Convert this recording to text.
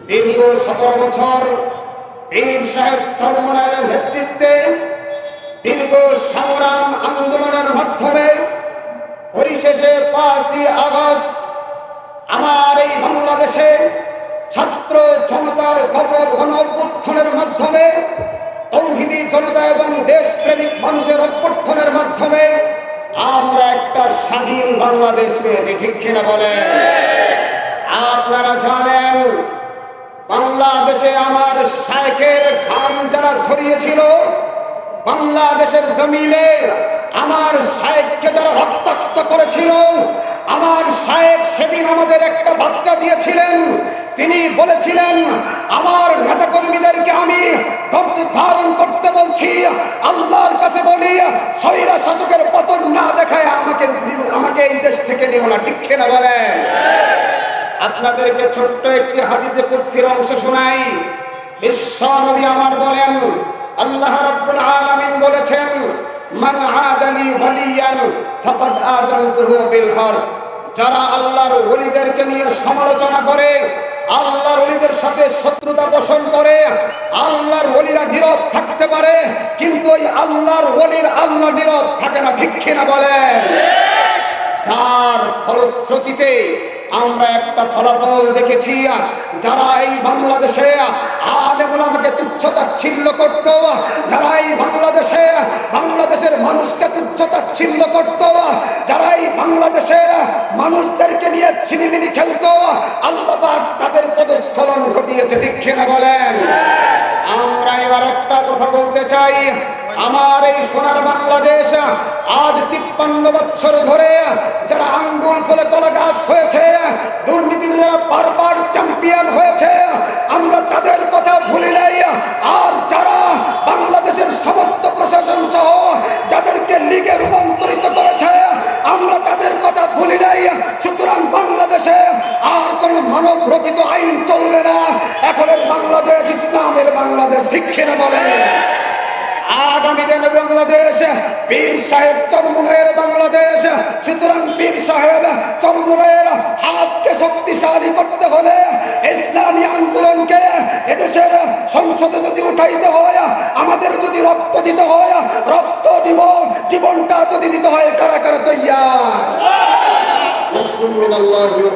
দীর্ঘ 17 বছর পীর সাহেব চরমনায়ের নেতৃত্বে দীর্ঘ সংগ্রাম আন্দোলনের মাধ্যমে পরিশেষে 5ই আগস্ট আমার এই বাংলাদেশে ছাত্র জনতার গণ অভ্যুত্থানের মাধ্যমে তৌহিদি জনতা এবং দেশপ্রেমিক মানুষের অভ্যুত্থানের মাধ্যমে আমরা একটা স্বাধীন বাংলাদেশ পেয়েছি, ঠিক কিনা বলেন? আপনারা জানেন বাংলাদেশে আমার শায়েখের ঘাম যারা ঝরিয়েছিল, বাংলাদেশের জমিনে আমার শায়েখকে যারা রক্তাক্ত করেছিল, আমার শায়েখ সেদিন আমাদের একটা বার্তা দিয়েছিলেন। তিনি বলেছিলেন, আমার নেতাকর্মীদেরকে আমি ধৈর্য ধারণ করতে বলছি, আল্লাহর কাছে বলি স্বৈরা শাসকের পতন না দেখায় আমাকে এই দেশ থেকে নিও না, ঠিক কিনা বলেন? আপনাদেরকে ছোট্ট একটি হাদিসে কুদসির অংশ শোনাই। বিশ্ব নবী আমার বলেন, আল্লাহ রাব্বুল আলামিন বলেছেন, মান আদালি ওয়ালিয়ান ফাকাদ আযানতুহু বিল হারব। যারা আল্লাহর ওলিদেরকে নিয়ে সমালোচনা করে, আল্লাহর ওলিদের সাথে শত্রুতা পোষণ করে, আল্লাহর ওলিরা নীরব থাকতে পারে, কিন্তু ওই আল্লাহর ওলির আল্লাহ নীরব থাকে না, ঠিক কিনা বলেন? যার ফলশ্রুতিতে আমরা একটা ফলাফল দেখেছি। যারা এই বাংলাদেশে আলেম ওলামাকে তুচ্ছ-তাচ্ছিল্য করত, যারা এই বাংলাদেশের মানুষকে তুচ্ছ-তাচ্ছিল্য করত, যারা এই বাংলাদেশের মানুষদেরকে নিয়ে ছিনিমিনি খেলতো, আল্লাহ পাক তাদের পদস্খলন ঘটিয়েছে, ঠিক কিনা বলেন? আমরা এবার একটা কথা বলতে চাই, আমার এই সোনার বাংলাদেশ আজ 53 বছর ধরে যারা আঙ্গুল ফলে কলা গাছ হয়েছে, দুর্নীতিতে যারা বারবার চ্যাম্পিয়ন হয়েছে, আমরা তাদের কথা ভুলি নাই। আর যারা বাংলাদেশের সমস্ত প্রশাসন সহ যাদেরকে লীগে রূপান্তরিত করেছে, আমরা তাদের কথা ভুলি নাই। সুতরাং বাংলাদেশে আর কোনো মানব রচিত আইন চলবে না। এখনের বাংলাদেশ ইসলামের বাংলাদেশ, ঠিক কিনা বলে? আগামী দিনের বাংলাদেশ পীর সাহেব চরমনায়ের বাংলাদেশ। সুতরাং পীর সাহেব চরমনায়ের হাতকে শক্তিশালী করতে হলে ইসলামী আন্দোলনকে এদেশের সংসদে যদি উঠাইতে হয়, আমাদের যদি রক্ত দিতে হয় রক্ত দিব, জীবনটা যদি দিতে হয় কারা কারা তৈয়ার? নাসরুম মিনাল্লাহি ওয়া